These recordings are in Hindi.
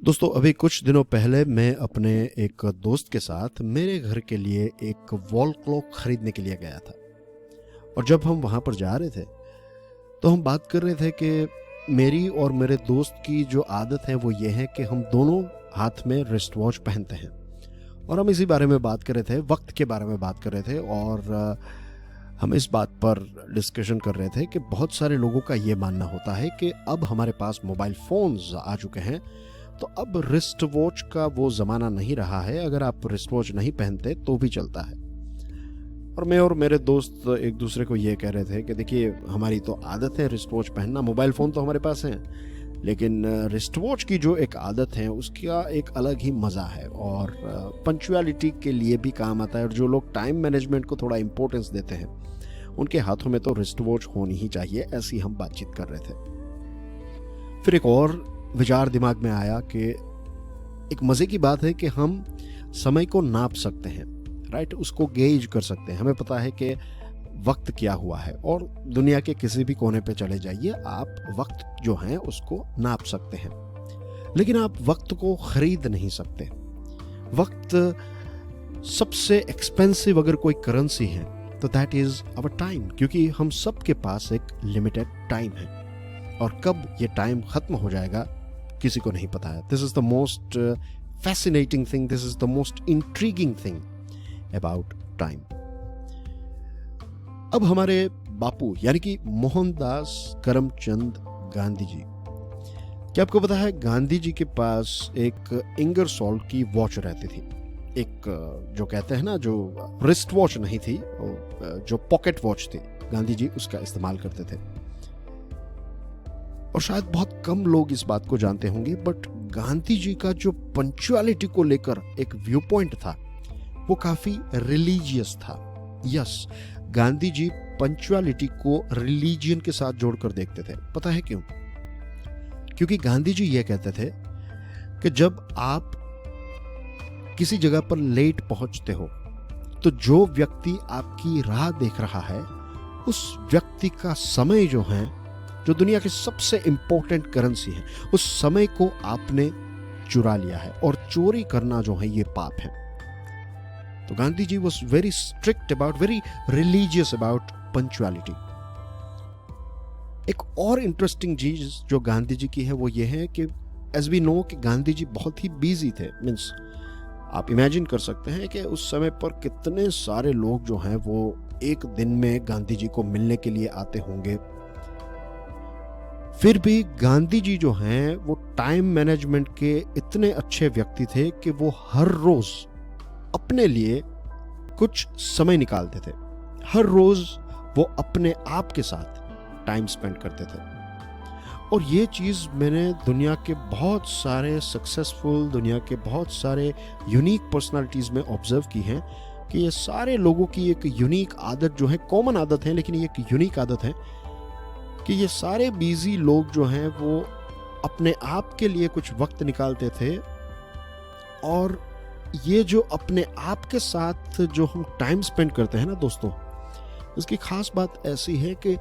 दोस्तों अभी कुछ दिनों पहले मैं अपने एक दोस्त के साथ मेरे घर के लिए एक वॉल क्लॉक खरीदने के लिए गया था। और जब हम वहाँ पर जा रहे थे तो हम बात कर रहे थे कि मेरी और मेरे दोस्त की जो आदत है वो ये है कि हम दोनों हाथ में रिस्ट वॉच पहनते हैं। और हम इसी बारे में बात कर रहे थे, वक्त के बारे में बात कर रहे थे। और हम इस बात पर डिस्कशन कर रहे थे कि बहुत सारे लोगों का ये मानना होता है कि अब हमारे पास मोबाइल फ़ोन्स आ चुके हैं, तो अब रिस्ट वॉच का वो ज़माना नहीं रहा है। अगर आप रिस्ट वॉच नहीं पहनते तो भी चलता है। और मैं और मेरे दोस्त एक दूसरे को ये कह रहे थे कि देखिए, हमारी तो आदत है रिस्ट वॉच पहनना, मोबाइल फ़ोन तो हमारे पास है, लेकिन रिस्ट वॉच की जो एक आदत है उसका एक अलग ही मज़ा है और पंक्चुअलिटी के लिए भी काम आता है। और जो लोग टाइम मैनेजमेंट को थोड़ा इम्पोर्टेंस देते हैं उनके हाथों में तो रिस्ट वॉच होनी ही चाहिए। ऐसी हम बातचीत कर रहे थे। फिर एक और विचार दिमाग में आया कि एक मज़े की बात है कि हम समय को नाप सकते हैं, राइट, उसको गेज कर सकते हैं। हमें पता है कि वक्त क्या हुआ है, और दुनिया के किसी भी कोने पे चले जाइए, आप वक्त जो है उसको नाप सकते हैं। लेकिन आप वक्त को खरीद नहीं सकते। वक्त सबसे एक्सपेंसिव अगर कोई करेंसी है तो दैट इज़ आवर टाइम, क्योंकि हम सब के पास एक लिमिटेड टाइम है और कब ये टाइम ख़त्म हो जाएगा किसी को नहीं पता है। This is the most fascinating thing, this is the most intriguing thing about time. अब हमारे बापू यानी कि मोहनदास करमचंद गांधी जी, क्या आपको पता है गांधी जी के पास एक इंगरसोल की वॉच रहती थी। एक जो कहते हैं ना, जो रिस्ट वॉच नहीं थी, जो पॉकेट वॉच थी, गांधी जी उसका इस्तेमाल करते थे। और शायद बहुत कम लोग इस बात को जानते होंगे, बट गांधी जी का जो पंक्चुअलिटी को लेकर एक व्यू पॉइंट था वो काफी रिलीजियस था। यस, गांधी जी पंक्चुअलिटी को रिलीजियन के साथ जोड़कर देखते थे। पता है क्यों? क्योंकि गांधी जी ये कहते थे कि जब आप किसी जगह पर लेट पहुंचते हो तो जो व्यक्ति आपकी राह देख रहा है उस व्यक्ति का समय जो है, जो दुनिया की सबसे इंपॉर्टेंट करेंसी है, उस समय को आपने चुरा लिया है, और चोरी करना जो है ये पाप है। तो Gandhi ji was very strict about, very religious about punctuality. एक और इंटरेस्टिंग चीज जो गांधी जी की है वो ये है कि एज वी नो कि गांधी जी बहुत ही बिजी थे। मीन्स आप इमेजिन कर सकते हैं कि उस समय पर कितने सारे लोग जो हैं वो एक दिन में गांधी जी को मिलने के लिए आते होंगे। फिर भी गांधी जी जो हैं वो टाइम मैनेजमेंट के इतने अच्छे व्यक्ति थे कि वो हर रोज अपने लिए कुछ समय निकालते थे। हर रोज वो अपने आप के साथ टाइम स्पेंड करते थे। और ये चीज़ मैंने दुनिया के बहुत सारे सक्सेसफुल, दुनिया के बहुत सारे यूनिक पर्सनालिटीज़ में ऑब्जर्व की है कि ये सारे लोगों की एक यूनिक आदत जो है, कॉमन आदत है लेकिन ये एक यूनिक आदत है कि ये सारे बिजी लोग जो हैं वो अपने आप के लिए कुछ वक्त निकालते थे। और ये जो अपने आप के साथ जो हम टाइम स्पेंड करते हैं ना दोस्तों, इसकी खास बात ऐसी है कि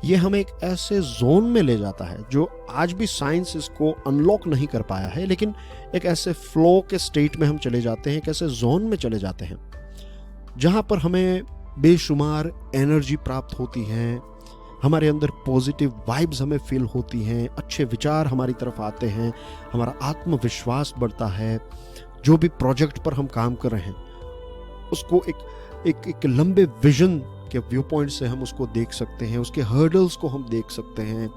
ये हमें एक ऐसे जोन में ले जाता है जो आज भी साइंस इसको अनलॉक नहीं कर पाया है, लेकिन एक ऐसे फ्लो के स्टेट में हम चले जाते हैं, एक ऐसे जोन में चले जाते हैं जहाँ पर हमें बेशुमार एनर्जी प्राप्त होती है, हमारे अंदर पॉजिटिव वाइब्स हमें फील होती हैं, अच्छे विचार हमारी तरफ आते हैं, हमारा आत्मविश्वास बढ़ता है। जो भी प्रोजेक्ट पर हम काम कर रहे हैं उसको एक लंबे विजन के व्यू पॉइंट से हम उसको देख सकते हैं, उसके हर्डल्स को हम देख सकते हैं,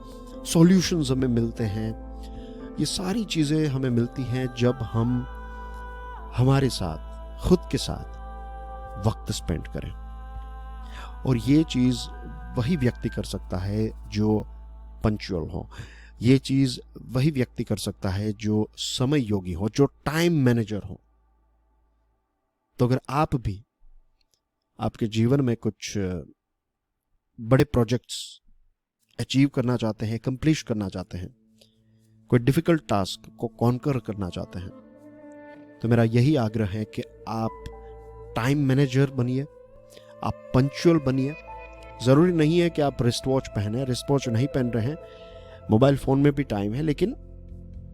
सॉल्यूशंस हमें मिलते हैं। ये सारी चीज़ें हमें मिलती हैं जब हम हमारे साथ, खुद के साथ वक्त स्पेंड करें। और ये चीज़ वही व्यक्ति कर सकता है जो पंक्चुअल हो। ये चीज़ वही व्यक्ति कर सकता है जो समय योगी हो, जो टाइम मैनेजर हो। तो अगर आप भी आपके जीवन में कुछ बड़े प्रोजेक्ट्स अचीव करना चाहते हैं, कंप्लीट करना चाहते हैं, कोई डिफिकल्ट टास्क को कॉन्कर करना चाहते हैं, तो मेरा यही आग्रह है कि आप टाइम मैनेजर बनिए, आप पंक्चुअल बनिए। ज़रूरी नहीं है कि आप रिस्ट वॉच पहने, रिस्ट वॉच नहीं पहन रहे हैं, मोबाइल फ़ोन में भी टाइम है, लेकिन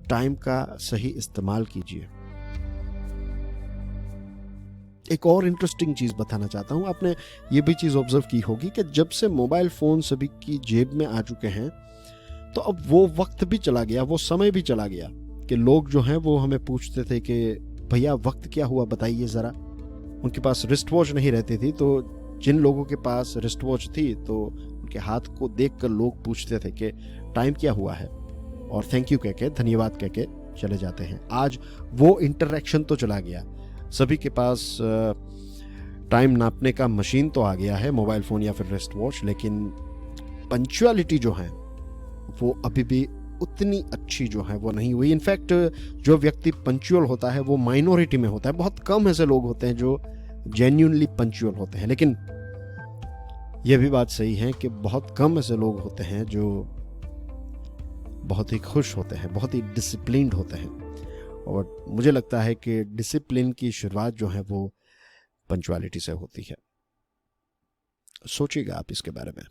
टाइम का सही इस्तेमाल कीजिए। एक और इंटरेस्टिंग चीज बताना चाहता हूं, आपने ये भी चीज ऑब्जर्व की होगी कि जब से मोबाइल फोन सभी की जेब में आ चुके हैं तो अब वो वक्त भी चला गया, वो समय भी चला गया कि लोग जो हैं वो हमें पूछते थे कि भैया वक्त क्या हुआ बताइए ज़रा। उनके पास रिस्ट वॉच नहीं रहती थी, तो जिन लोगों के पास रिस्ट वॉच थी तो उनके हाथ को देखकर लोग पूछते थे कि टाइम क्या हुआ है, और थैंक यू कह के, धन्यवाद कह के चले जाते हैं। आज वो इंटरेक्शन तो चला गया, सभी के पास टाइम नापने का मशीन तो आ गया है, मोबाइल फ़ोन या फिर रिस्ट वॉच, लेकिन पंक्चुअलिटी जो है वो अभी भी उतनी अच्छी जो है वो नहीं हुई। इनफैक्ट जो व्यक्ति पंक्चुअल होता है वो माइनॉरिटी में होता है, बहुत कम ऐसे लोग होते हैं जो जेन्युइनली पंक्चुअल होते हैं। लेकिन यह भी बात सही है कि बहुत कम ऐसे लोग होते हैं जो बहुत ही खुश होते हैं, बहुत ही डिसिप्लिन्ड होते हैं। और मुझे लगता है कि डिसिप्लिन की शुरुआत जो है वो पंक्चुअलिटी से होती है। सोचिएगा आप इसके बारे में।